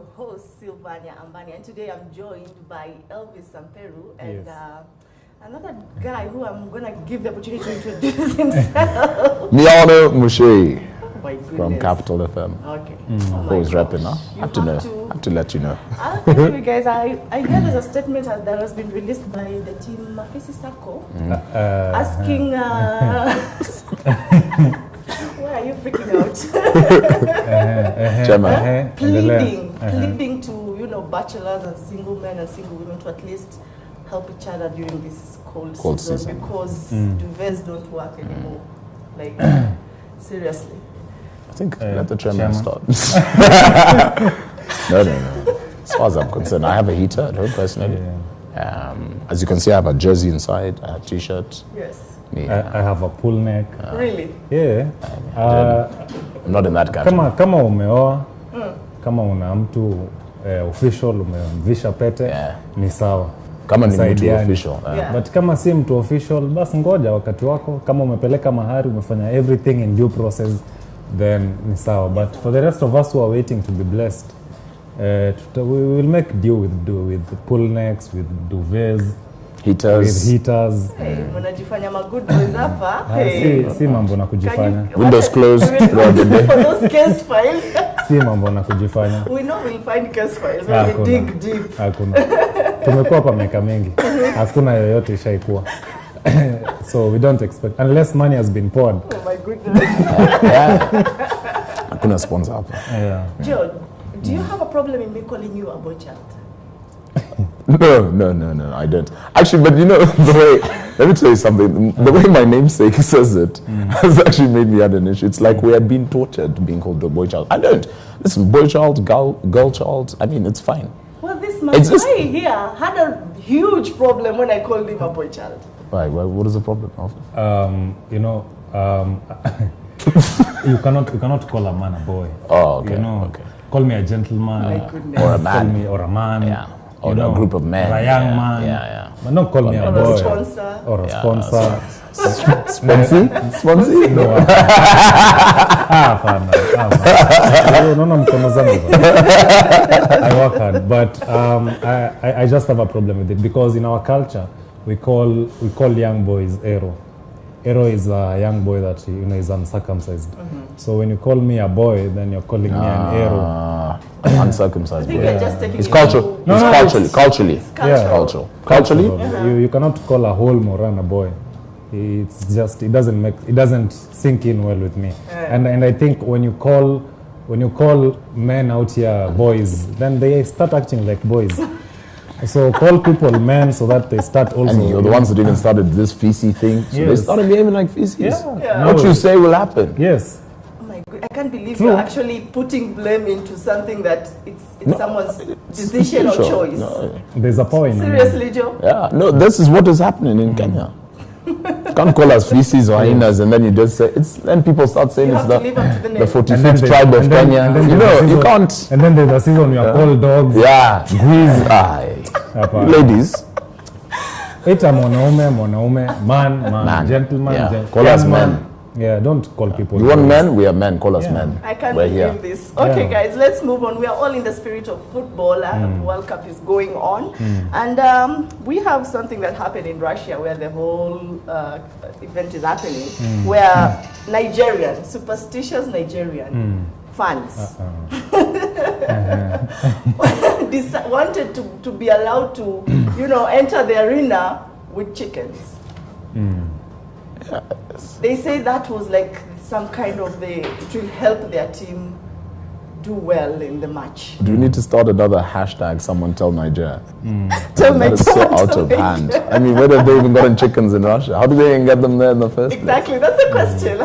your host, Sylvania Ambani, and today I'm joined by Elvis Samperu and another guy who I'm going to give the opportunity to introduce himself. Miano Mushe From Capital FM. Okay. Who's rapping now? I have to let you know. I'll tell you guys, I hear there's a statement that has been released by the team Mafisi Sako asking... why are you freaking out? Pleading to, bachelors and single men and single women to at least help each other during this cold season because duvets don't work anymore. Like, seriously. I think let the chairman start. No. As far as I'm concerned, I have a heater at home personally. As you can see, I have a jersey inside, I have a t-shirt. Yes. I have a pull neck. Really? Yeah. I'm not in that category. Kama umeoa, kama una mtu official, umemvisha pete, ni sawa. Kama ni mtu official. But kama si mtu official, basi ngoja wakati wako. Kama umepeleka mahari, umefanya everything in due process, then ni sawa. But for the rest of us who are waiting to be blessed, we will make do with pull necks, with duvets, heaters. Mnajifanya good boys hapa. Si mambo na kujifanya. Windows closed throughout the day. For those case files. Si mambo na kujifanya. We know we'll find case files when we dig deep. Hakuna. Tumekuwa hapa miaka mingi. Hakuna yoyote ishaikuwa. So we don't expect, unless money has been poured. Oh my goodness. Hakuna sponsor hapa. John, do you have a problem in me calling you a boy child? No, I don't. Actually, but the way, let me tell you something, the way my namesake says it has actually made me have an issue. It's like we are being tortured being called the boy child. I don't. Listen, boy child, girl child, I mean, it's fine. Well, this man here had a huge problem when I called him a boy child. Why? What is the problem? You cannot call a man a boy. Oh, okay. Okay. Call me a gentleman. Or a man. Call me or a man. Yeah. Or a group of men. Or a young man. Yeah. But don't call me a boy. Or a sponsor. Or a sponsor. Sponsor? No. I work hard. But I just have a problem with it because in our culture, we call young boys Ero. Ero is a young boy that is uncircumcised. So when you call me a boy, then you're calling me an Ero. Uncircumcised. I think you're just taking it's cultural. Culturally. Culturally. You cannot call a whole Moran a boy. It's just it doesn't sink in well with me. And I think when you call men out here boys, then they start acting like boys. So call people men so that they start also. And you're the ones that even started this feces thing. So they started behaving like feces. Yeah. What you say will happen. Yes. Oh my God, I can't believe you're actually putting blame into something that it's someone's decision or choice. No. There's a point. Seriously, Joe? Yeah. No, this is what is happening in Kenya. You can't call us feces or hyenas and then you just say it's. Then people start saying it's the 45th tribe of Kenya. You can't. And then there's a season we are called dogs. Yeah, grease. Ladies. It's a mwanaume, man, gentleman. Yeah. Call us men. Yeah, don't call people. You want men? We are men. Call us men. I can't believe this. Okay, guys, let's move on. We are all in the spirit of football. World Cup is going on. And we have something that happened in Russia where the whole event is happening, where superstitious Nigerian fans wanted to be allowed to, enter the arena with chickens. They say that was like some kind of it will help their team do well in the match. Do we need to start another hashtag, someone tell Nigeria? That is so out of hand. I mean, where have they even gotten chickens in Russia? How do they even get them there in the first place? Exactly, that's the question.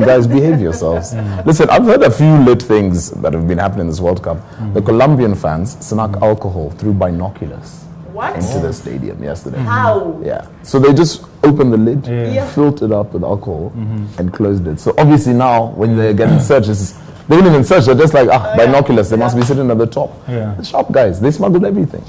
Guys, behave yourselves. Listen, I've heard a few lit things that have been happening in this World Cup. The Colombian fans snuck alcohol through binoculars. What? Into the stadium yesterday. How? Yeah. So they just opened the lid, filled it up with alcohol, and closed it. So obviously now, when they're getting searches, they didn't even search. They're just like, binoculars. They must be sitting at the top. The sharp guys, they smuggled everything.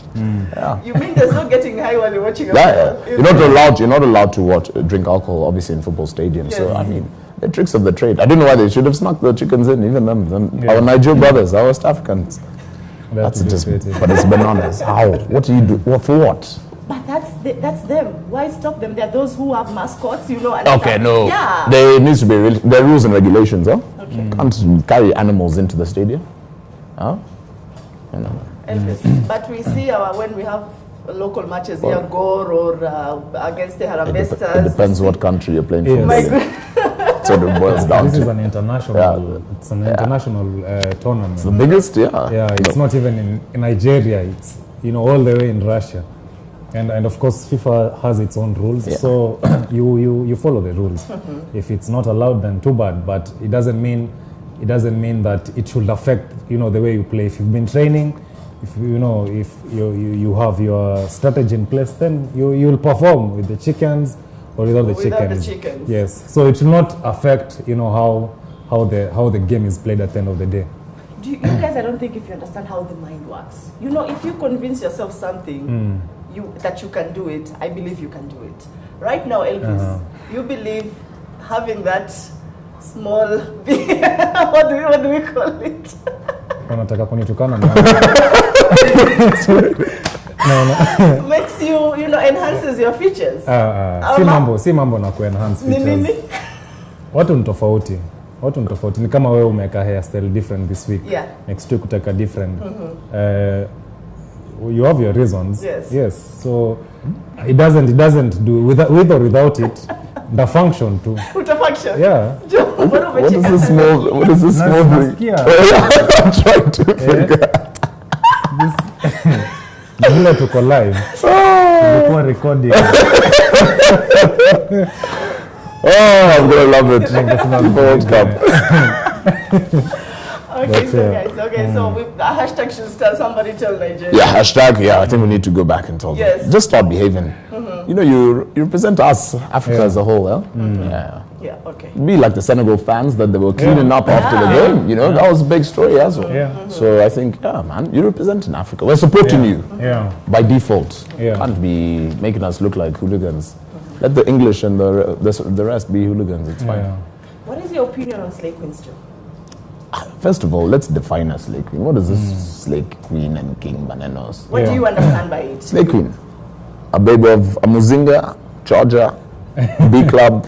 You mean there's no getting high while you're watching? You're not allowed to drink alcohol, obviously, in football stadiums. So I mean, the tricks of the trade. I don't know why they should have snuck the chickens in, even them. Our Nigerian brothers, our West Africans. That's just, but it's bananas. How? What do you do? What for what? But that's them. Why stop them? There are those who have mascots, you know. And Okay, no. Yeah. There needs to be there are rules and regulations, huh? Okay. Can't carry animals into the stadium, huh? You know. Elvis. But we see when we have local matches here, Gore or against the Harambestas. It depends what country you're playing for. Yes. So it boils down This to. is an international. It's an international tournament. It's the biggest, yeah. Yeah, it's not even in Nigeria. It's all the way in Russia, and of course FIFA has its own rules. Yeah. So you follow the rules. If it's not allowed, then too bad. But it doesn't mean that it should affect the way you play. If you've been training, if you have your strategy in place, then you'll perform with the chickens or without the chickens. Yes. So it will not affect how the game is played at the end of the day. You guys, I don't think if you understand how the mind works. If you convince yourself something that you can do it, I believe you can do it. Right now, Elvis, you believe having that small what do we call it? Wanataka kunitukana makes you enhances your features. Si mambo na ku-enhance features. Watu ni tofauti. Ni kama wewe umeka hairstyle different this week. Yeah. Next week utaka different. You have your reasons. Yes. So it doesn't do with or without it. The function too. Uta function. Yeah. What is this small thing? I'm trying to figure. Vile tuko live. Tulikuwa recording. I'm gonna love it. World Cup. Okay, so guys, so with the hashtag should start. Somebody tell Nigeria. Yeah, hashtag. Yeah, I think we need to go back and tell them. Just start behaving. You represent us, Africa as a whole. Yeah. Okay. Be like the Senegal fans that they were cleaning up after the game. That was a big story as well. Yeah. So I think, man, you're representing Africa. We're supporting you. Yeah. By default. Yeah. Can't be making us look like hooligans. Let the English and the rest be hooligans. It's fine. Yeah. What is your opinion on slay queens, Joe? First of all, let's define a slay queen. What is this slay queen and king bananas? What do you understand by it? Slay queen. A baby of a Muzinga, Georgia, B Club,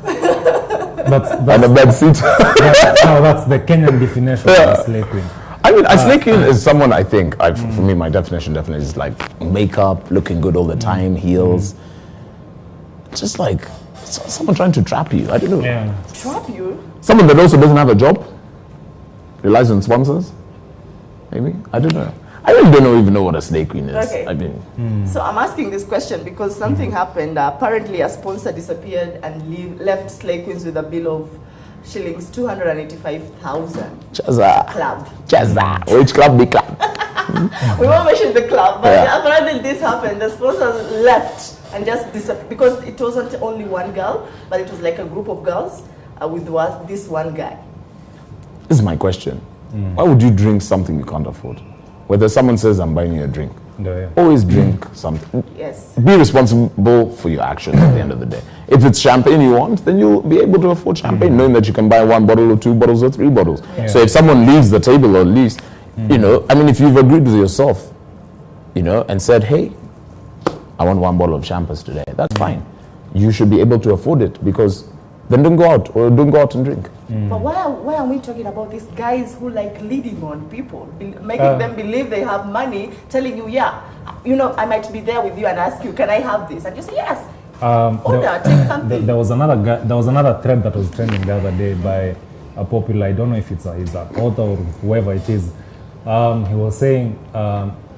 and a bed seat. That's the Kenyan definition of a slay queen. I mean, a slay queen is someone I think, for me, my definition definitely is like makeup, looking good all the time, heels. Just like someone trying to trap you. I don't know. Yeah. Trap you? Someone that also doesn't have a job, relies on sponsors, maybe. I don't know. I really don't even know what a slay queen is. Okay. I mean, So I'm asking this question because something happened. Apparently, a sponsor disappeared and left slay queens with a bill of shillings 285,000. Club. Chaza. Which club? Big club. We won't mention the club, but apparently this happened. The sponsors left and just disappeared because it wasn't only one girl, but it was like a group of girls with this one guy. This is my question. Why would you drink something you can't afford? Whether someone says, I'm buying you a drink, always drink something. Yes. Be responsible for your actions at the end of the day. If it's champagne you want, then you'll be able to afford champagne, knowing that you can buy 1 bottle or 2 bottles or 3 bottles. Yeah. So if someone leaves the table or leaves, if you've agreed with yourself, and said, hey, I want 1 bottle of champagne today, that's fine. You should be able to afford it because then don't go out and drink. But why are we talking about these guys who like leading on people, making them believe they have money, telling you, I might be there with you and ask you, can I have this? And you say, yes. Take something. There was another thread that was trending the other day by a popular, I don't know if he's an author or whoever it is. He was saying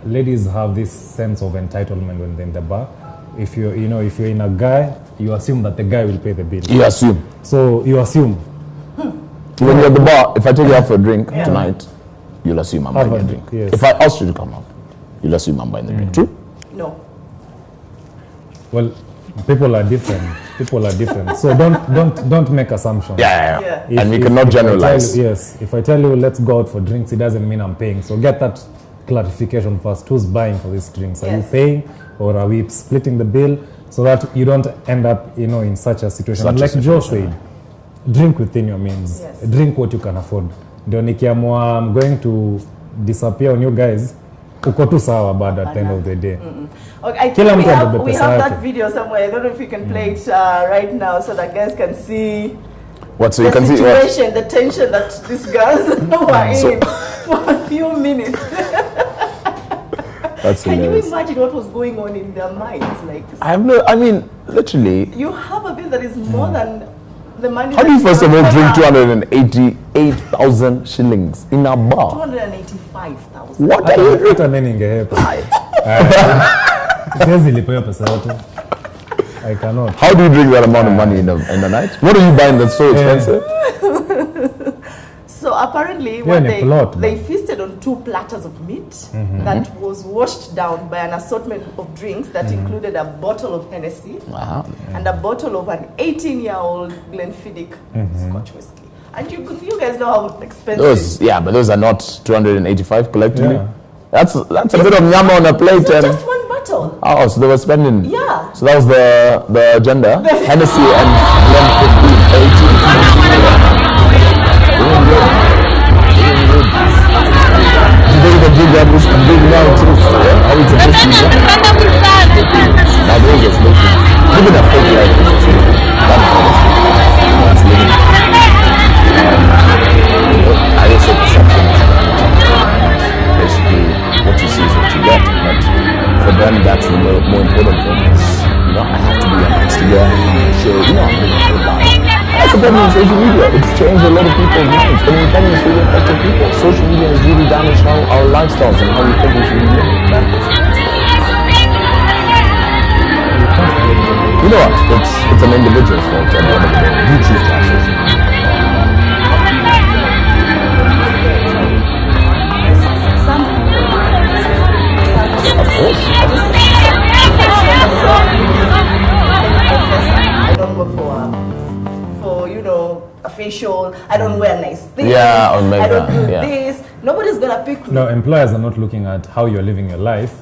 ladies have this sense of entitlement when they're in the bar. If you're in a guy, you assume that the guy will pay the bill. You assume. So you assume. When you're at the bar, if I take you out for a drink tonight, you'll assume I'm buying a drink. Yes. If I ask you to come out, you'll assume I'm buying the drink. True? No. Well, people are different. So don't make assumptions. Yeah. And we cannot generalize. If I tell you let's go out for drinks, it doesn't mean I'm paying. So get that clarification first. Who's buying for these drinks? Are you paying or are we splitting the bill? So that you don't end up, in such a situation. Like Joe said, drink within your means. Yes. Drink what you can afford. Ndio nikiamua I'm going to disappear on you guys, uko tu sawa bad at the end of the day. Okay, I think we have that video somewhere. I don't know if we can play it right now so that guys can see what, so the you can situation, the tension that these girls were in for a few minutes. That's Can hilarious. you imagine what was going on in their minds? Like, I mean, literally. You have a bill that is more than the money. How do you first of all drink 288,000 shillings in a bar? 285,000. What are you Hata nini ingehepa. Siwezi lipewa pesa yote. I cannot. How do you drink that amount of money in a night? What are you buying that's so expensive? So apparently, what they feasted on 2 platters of meat that was washed down by an assortment of drinks that included a bottle of Hennessy and a bottle of an 18-year-old Glenfiddich Scotch whiskey. And you guys know how expensive. But those are not 285 collectively. Yeah. That's a bit of nyama on a plate. So just one bottle. Oh, so they were spending. Yeah. So that was the agenda. Hennessy and Glenfiddich 18. Today the big one is big now too. How it's a big one. Now those are smoking. Living a fake life is that's living. I just say perception. Basically, what you see is what you get. But for them, that's the more important thing. Is, I have to be on Instagram, show, I'm living a good life. That's the problem with social media. It's changed a lot of people's minds. I mean, it's really affected people. Social media has really damaged our lifestyles and how we think we should be living. You know what? It's an individual's fault at the end of the day. You choose to have social media. Of course. I don't go for a facial. I don't wear nice things. Yeah, or I don't do this. Nobody's gonna pick me. No, employers are not looking at how you're living your life.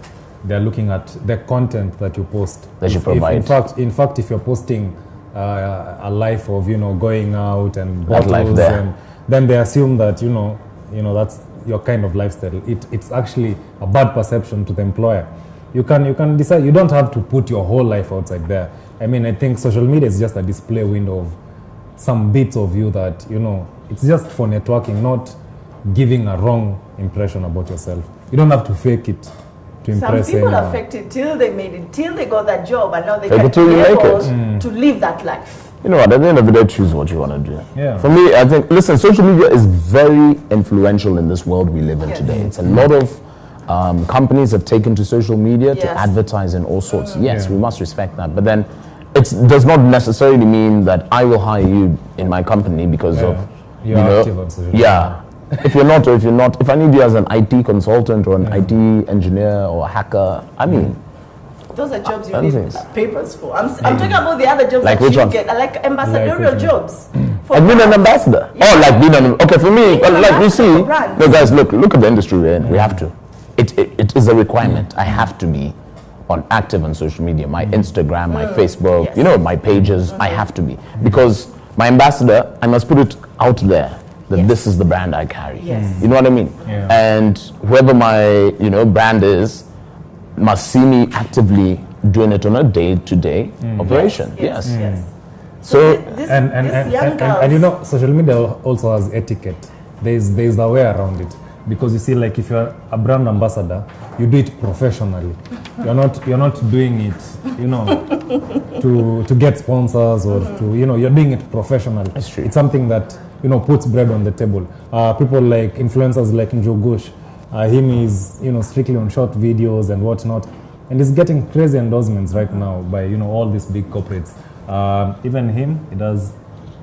They're looking at the content that you post. That you provide. In fact, if you're posting a life of going out and bottles, life there. and then they assume that that's your kind of lifestyle. It's actually a bad perception to the employer. You can decide. You don't have to put your whole life outside there. I mean, I think social media is just a display window of some bits of you that it's just for networking, not giving a wrong impression about yourself. You don't have to fake it to impress Some people anyone. are affected till they made it, till they got that job, and now they Fake can it till you be make able it. to live that life. You know what? At the end of the day, choose what you want to do. Yeah. For me, I think, listen, social media is very influential in this world we live in today. It's a lot of companies have taken to social media to advertise in all sorts. Yes, we must respect that. But then it does not necessarily mean that I will hire you in my company because of, you're active on social media. Yeah. If I need you as an IT consultant or an IT engineer or a hacker, I mean, those are jobs you need papers for. I'm talking about the other jobs like that you one? get, like ambassadorial jobs. Like being an ambassador. Yeah. Like being okay, for me, like you see, no guys, look at the industry we're in. We have to. It is a requirement. I have to be active on social media. My Instagram, my Facebook, my pages, I have to be. Because my ambassador, I must put it out there that this is the brand I carry. Yes. You know what I mean? Yeah. And whoever my brand is must see me actively doing it on a day-to-day operation. Yes. So this social media also has etiquette. There's a way around it. Because you see, like if you're a brand ambassador, you do it professionally. You're not doing it, to get sponsors or to you're doing it professionally. That's true. It's something that puts bread on the table. People like influencers like Njogush, him is strictly on short videos and whatnot, and he's getting crazy endorsements right now by all these big corporates. Even him, he does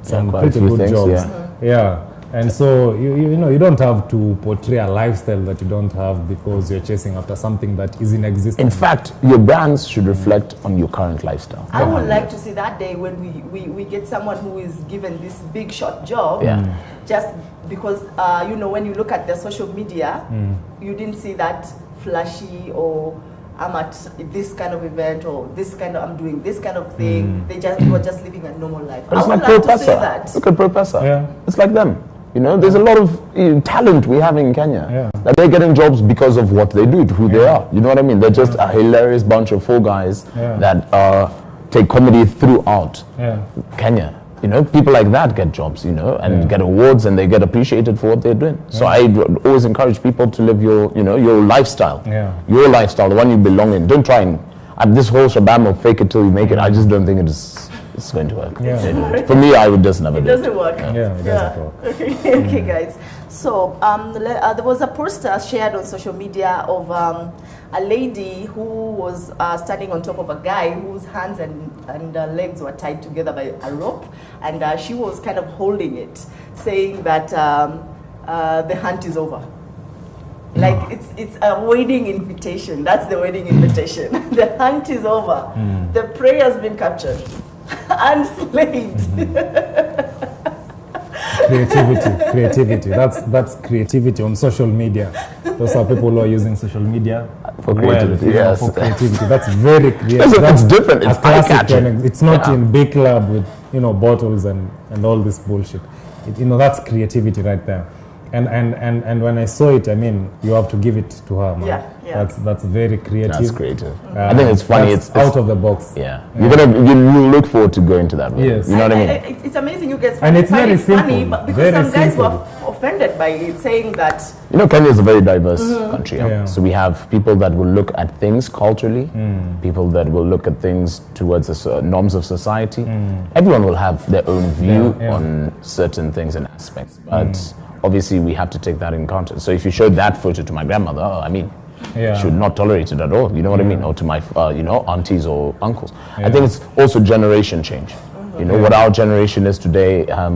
some pretty good jobs. Yeah. And so you don't have to portray a lifestyle that you don't have because you're chasing after something that is in existence. In fact, your brands should reflect on your current lifestyle. I would like to see that day when we get someone who is given this big shot job. Just because when you look at their social media, you didn't see that flashy or I'm at this kind of event or I'm doing this kind of thing. They were just living a normal life. But it's like Professor. Look at Professor. Yeah. It's like them. You know, there's a lot of talent we have in Kenya. Yeah. That they're getting jobs because of what they do, who they are. You know what I mean? They're just a hilarious bunch of 4 guys that take comedy throughout Kenya. You know, people like that get jobs, you know, and get awards, and they get appreciated for what they're doing. So I always encourage people to live your, you know, your lifestyle. Your lifestyle, the one you belong in. Don't try and, this whole shabam of fake it till you make it, I just don't think it's going to work. For me, I would just never do it. It doesn't work. It doesn't work. Okay, guys. So there was a poster shared on social media of a lady who was standing on top of a guy whose hands and legs were tied together by a rope, and she was kind of holding it, saying that the hunt is over. Like it's a wedding invitation. That's the wedding invitation. The hunt is over. The prey has been captured and slayed. Creativity. That's creativity on social media. Those are people who are using social media for creativity. For creativity. That's very creative. That's different. It's classic. It's not in big club with bottles and all this bullshit. That's creativity right there. And when I saw it, I mean, you have to give it to her, man. Yeah. That's very creative. That's creative. I think it's funny. It's out of the box. You look forward to going to that way. Yes. You know what I mean? It's amazing you guys. And it's very simple. Funny, but because some guys were offended by it, saying that. You know, Kenya is a very diverse country. So we have people that will look at things culturally, people that will look at things towards the norms of society. Everyone will have their own view on certain things and aspects, but. Obviously, we have to take that in context. So if you showed that photo to my grandmother, she would not tolerate it at all. You know what I mean? Or to my, aunties or uncles. I think it's also generation change. You know, what our generation is today, a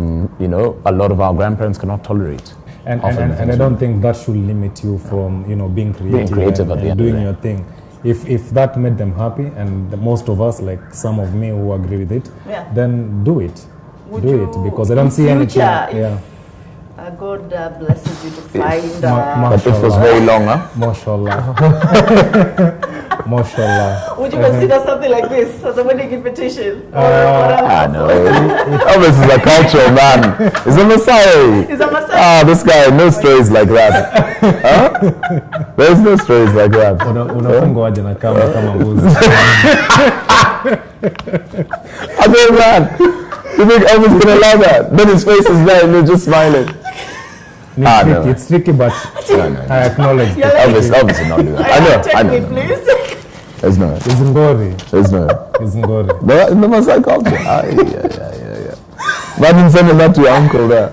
lot of our grandparents cannot tolerate. And I don't think that should limit you from, being creative and doing your thing. If that made them happy, and most of us, like some of me who agree with it, then do it. Do it, because I don't see any change. God blesses you to find... But it was very long, huh? Mashallah. Mashallah. Would you consider something like this as a wedding invitation? No. Elvis is a cultural man. He's a Messiah. He's a Messiah. This guy, no stories like that. There's no stories like that. Unafungwa aje na kama mbuzi. I mean, man. You think Elvis can allow that? Then his face is there and you're just smiling. It's tricky, but I acknowledge that. Elvis did not do that. I know. Please. There's no. It's Ngori. The Maasai culture. Yeah. Imagine sending that to your uncle there.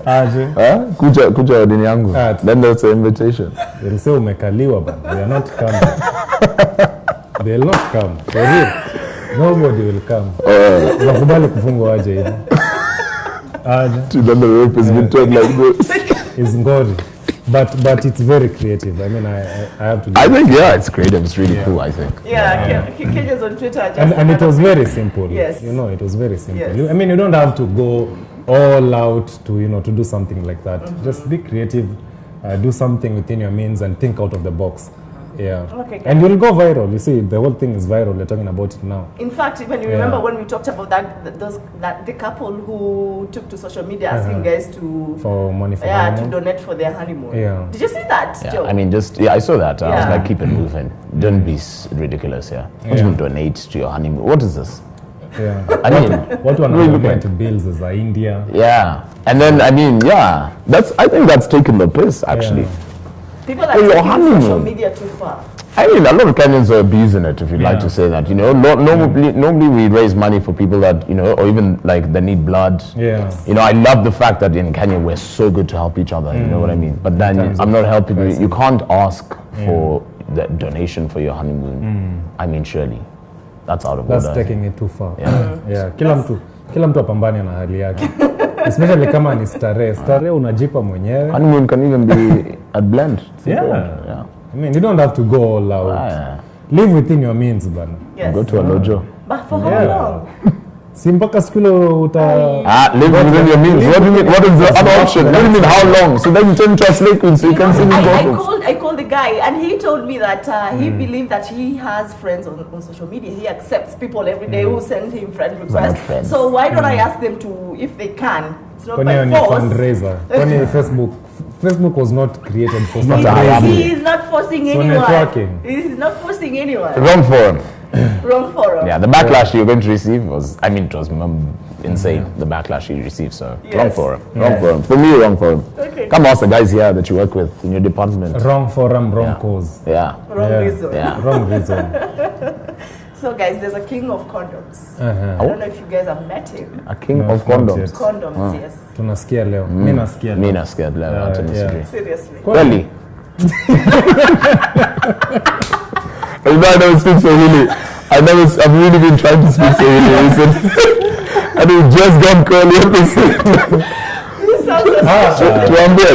Kuja dini yangu. Then that's an invitation. They'll say umekaliwa, but they are not coming. They'll not come. For real. Nobody will come. Nakubali kufungwa aje hivi. Then the rope has been turned like this. It's Ngori. But it's very creative. I mean, I have to. I think it's creative. It's really cool. I think. Kenya's on Twitter. And it was very simple. Yes. It was very simple. Yes. I mean, you don't have to go all out to to do something like that. Just be creative, do something within your means, and think out of the box. Yeah. Okay. And you'll go viral. You see, the whole thing is viral. We're talking about it now. In fact, even you remember when we talked about that the couple who took to social media asking guys for money for honeymoon. To donate for their honeymoon. Yeah. Did you see that, Joe? I mean, I saw that. I was like, keep it moving. Don't be ridiculous. What will donate to your honeymoon? What is this? Yeah. I mean, what one really going to bills is India. Yeah. And then I think that's taking the piss actually. Yeah. People are taking social media too far. I mean, a lot of Kenyans are abusing it, if you'd like to say that. Normally we raise money for people that, or even like they need blood. Yeah. I love the fact that in Kenya we're so good to help each other. You know what I mean? But then I'm not helping you. You can't ask for the donation for your honeymoon. I mean, surely that's out of order. That's taking it too far. Yeah. Kila mtu apambane na hali yake. Especially kama ni starehe unajipa mwenyewe. Honeymoon can even be a blend. Yeah. I mean, you don't have to go all out. Live within your means, bana. Yes. Go to a lojo. But for how long? Si mpaka siku ile live within your means. What do you mean? What is the other option? What do you mean how long? So then you turn to a slave queen so you can see me go. I called the guy, and he told me that he believed that he has friends on social media. He accepts people every day who send him friend requests. So why don't I ask them to, if they can? It's not by force. Fundraiser. Facebook was not created for fundraising. He is not forcing anyone. He is not forcing anyone. Wrong forum. Wrong forum. Yeah, the backlash you're going to receive was, I mean, it was insane, the backlash you received, so wrong forum. Wrong forum. For me, wrong forum. Okay. Come ask the guys here that you work with in your department. Wrong forum, wrong cause. Yeah. Wrong reason. Yeah. Wrong reason. So guys, there's a king of condoms. I don't know if you guys have met him. A king of condoms. Condoms, yes. Tunasikia leo. Mimi nasikia leo. Mimi nasikia leo. Seriously. Really? You know, I never speak Swahili. I've really been trying to speak Swahili recently. And it just gone curly episode. Tuambie.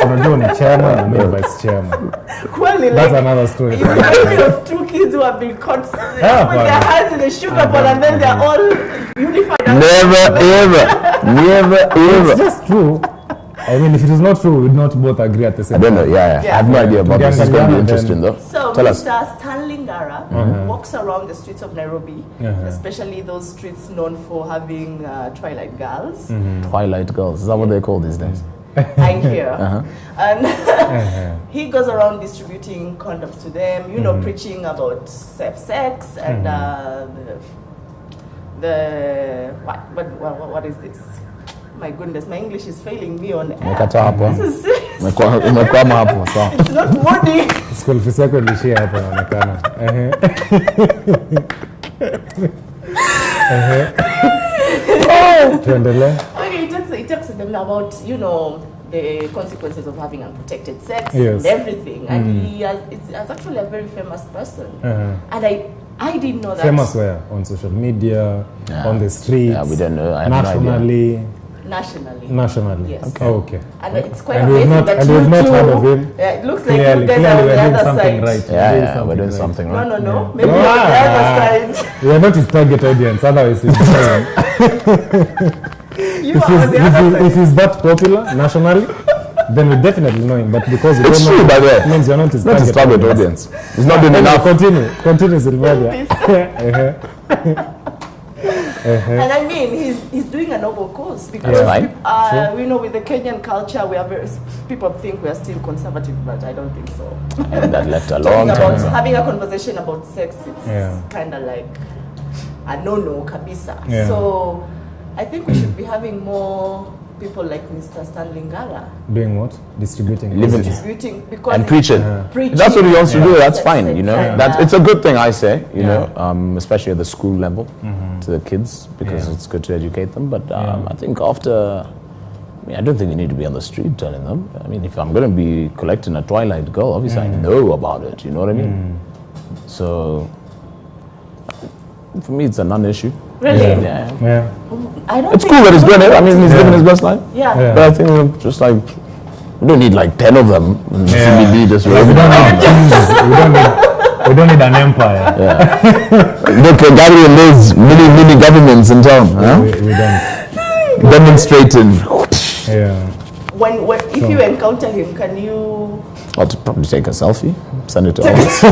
Unajua ni chairman na mimi vice chairman. Kweli, that's another story. You remind me of two kids who have been caught with their hands in a sugar bowl and then they're all unified. Never ever. It's just true. I mean, if it is not true, we would not both agree at the same time. I don't know, I have no idea about this. It's going to be interesting though. So, Tell Mr. Stanley Ngara walks around the streets of Nairobi, especially those streets known for having twilight girls. Twilight girls, is that what they're called these days? I hear. And he goes around distributing condoms to them, you know, preaching about safe sex and what is this? My goodness, my English is failing me on air. This is serious. It's not money. School fees yako ilishia hapa inaonekana. Tuendelee. Okay, he talks to them about, you know, the consequences of having unprotected sex Yes. and everything. And he is actually a very famous person. And I didn't know that. Famous where? On social media, on the streets. Yeah, we don't know. I have nationally. No idea. Nationally. Yes. Okay. Oh, okay. And it's quite amazing that we've not heard of him. It looks like you guys are on the other side. Right. Yeah, we're doing something right. No. Maybe on the other side. We are not his target audience, otherwise he's saying. If he's that popular nationally, then we definitely know him. But because we it's don't true, know, by the way. it means you're not his target audience. It's not been enough. Continue, Sylvania. And I mean, he's doing a noble cause because we know with the Kenyan culture, we are people think we are still conservative, but I don't think so. And that left a long time. Having a conversation about sex, it's kind of like a no kabisa. Yeah. So I think we should be having more people like Mr. Stanley Ngara. Doing what? Distributing because and preaching. That's what he wants to do. That's fine, you know. It's a good thing, I say, you know, especially at the school level to the kids, because it's good to educate them. But I think after, I don't think you need to be on the street telling them. I mean, if I'm going to be collecting a twilight girl, obviously I know about it. You know what I mean? So for me, it's a non-issue. Really? Yeah. It's cool that he's doing it. I mean, he's living his best life. Yeah. But I think just like, we don't need like 10 of them. CBD just we don't need an empire. Look, gathering those mini governments in town. We don't. Demonstrating. If you encounter him, can you... I'll probably take a selfie, send it to us.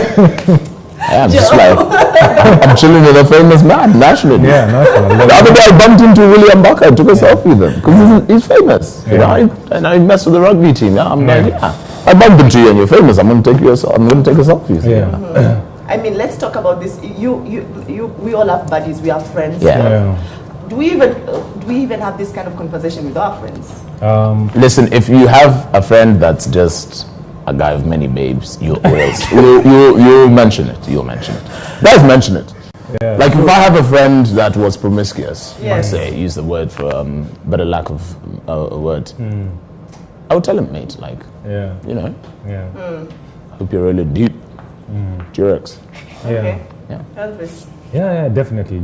I'm just like, I'm chilling with a famous man, nationally. Yeah, nationally. The other day I bumped into William Bucker, I took a selfie with him, because he's famous. You know, and I messed with the rugby team. I'm like, I bumped into you and you're famous, I'm going to take a selfie. So, I mean, let's talk about this. We all have buddies, we have friends. Do we even have this kind of conversation with our friends? Listen, if you have a friend that's just a guy of many babes, you'll mention it. You'll mention it. Guys mention it. Yeah. Like if I have a friend that was promiscuous, let's say, use the word for better lack of a word, I would tell him, mate, like, you know, I hope you're really deep. Jerks. Okay. Elvis. Yeah, definitely.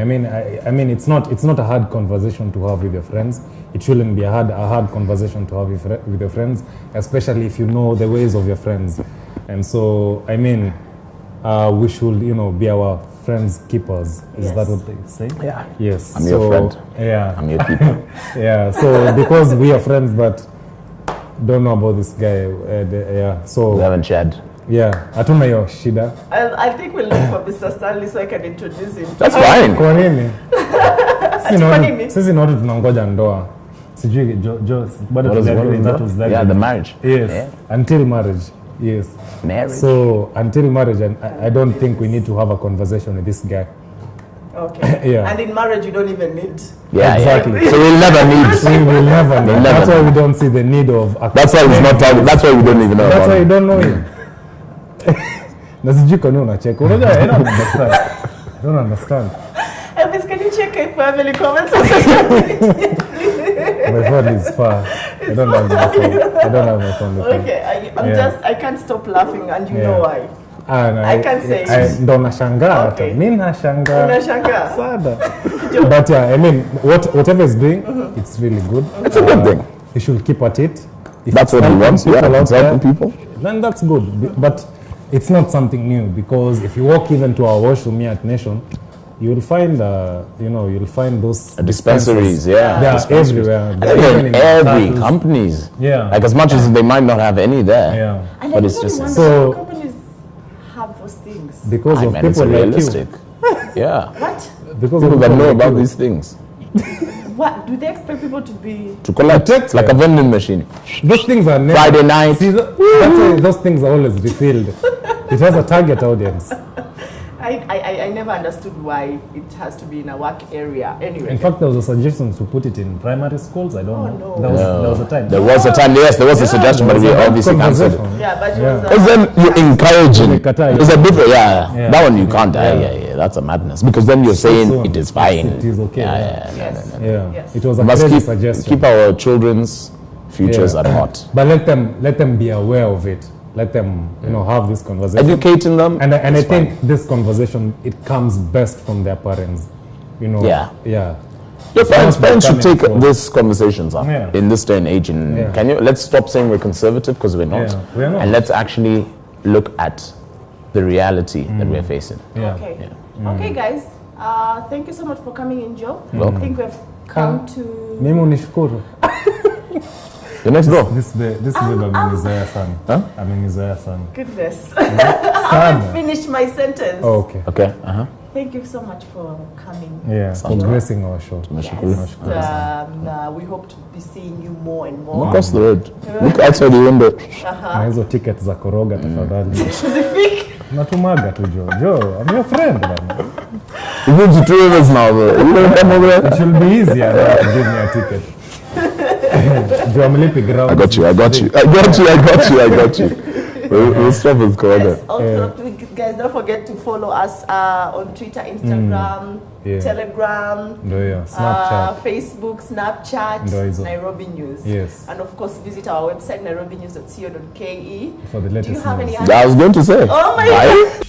I mean, it's not a hard conversation to have with your friends. It shouldn't be a hard conversation to have with your friends, especially if you know the ways of your friends. And so, I mean, we should, be our friends' keepers. Is that what they say? Yeah. Yes. I'm your friend. Yeah. I'm your keeper. Yeah. So because we are friends that don't know about this guy. Yeah, so We haven't shared. yeah, hatuna hiyo shida. I think we'll look for Mr. Stanley so I can introduce him. That's fine. Kwa nini? Kwa nini? Sisi ni watu tunangoja ndoa. Sijui bado Yeah, the marriage. Yes, Yeah. until marriage. Yes. Marriage. So until marriage, and I don't think we need to have a conversation with this guy. Okay. Yeah. And in marriage, you don't even need. Yeah, Exactly. Yeah. So we'll never need. We will never know. We'll never That's why know. we don't see the need of. That's why he's not talking. That's why we don't even know. That's about why you him. don't know him. Na sijui kwa nini unacheka. Unajua, I don't understand. I don't understand. Elvis, can you check if we have any comments? My phone is far. I don't have my phone. I don't have my phone. with me. Okay, I can't stop laughing, and you Yeah. know why. No, I can't say it. Ndo nashangaa. Okay. Mimi nashangaa. Unashangaa. Sada. But yeah, I mean, whatever he's doing, it's really good. It's a good thing. He should keep at it. If That's what he helping wants. people Yeah, out it's there, helping people. then that's good. But it's not something new, because if you walk even to our Wash Me at Nation, you'll find, you'll find those Dispensaries, yeah. They are Dispensaries. everywhere. And They're even even in every statues. companies. Yeah. Like as much as they might not have any there. Yeah. And But I it's really just wonder So- how companies have those things. Because of Man, it's people like realistic. Yeah. What? you. Because People of that know like about you. these things. What do they expect people to be? To collect. It's like a vending machine. Those things are never. Friday night. See, that's why those things are always refilled. It has a target audience. I never understood why it has to be in a work area. Anyway. In fact, there was a suggestion to put it in primary schools. I don't know. no. There was a time. There was a time, yes, there was a suggestion, but we There was a obviously cancelled it. conversation. Yeah, but it Yeah. was. Because then you're encouraging. Umekataa. It's a different, yeah. Yeah. That one you can't. Yeah. Yeah, that's a madness. Because then you're saying So it is fine. it is okay, Yeah, yeah. yeah, Yes. Yeah, Yes. it was We a must crazy keep, suggestion. keep our children's futures Yeah. at heart. But let them be aware of it. Let them, have this conversation. Educating them. And I is think fine. this conversation, it comes best from their parents. Yeah. Yeah. Your parents Sounds should take coming from- these conversations up Yeah. in this day and age. And Yeah. let's stop saying we're conservative, because we're not. Yeah, we're not. And let's actually look at the reality that we're facing. Yeah. Okay. Okay, guys. Thank you so much for coming in, Joe. Welcome. I think we've come to. Mimi unishukuru. The next door. This babe amenizoea sana. Huh? Amenizoea sana. Goodness. I haven't Sana. finished my sentence. Oh, okay. Okay. Thank you so much for coming. Yeah, for gracing our show. Yes. We hope to be seeing you more and more. Across the road. Look outside the window. Na hizo ticket za koroga tafadhali. Specific. Natumaga tu Jo, I'm your friend bana. You're going to 2 rivers now, bro. You going to come over It there? should be easier now to give me a ticket. Jo, amelipi ground. I got you. We'll stop with Corona. Yes. Also, guys, don't forget to follow us on Twitter, Instagram, Yeah. Telegram, Ndio hiyo, Snapchat. Facebook, Snapchat, Ndio hizo. Nairobi News. Yes. And of course, visit our website, nairobinews.co.ke. For the Do you latest have any news. other? I was going to say. Oh my Bye. God.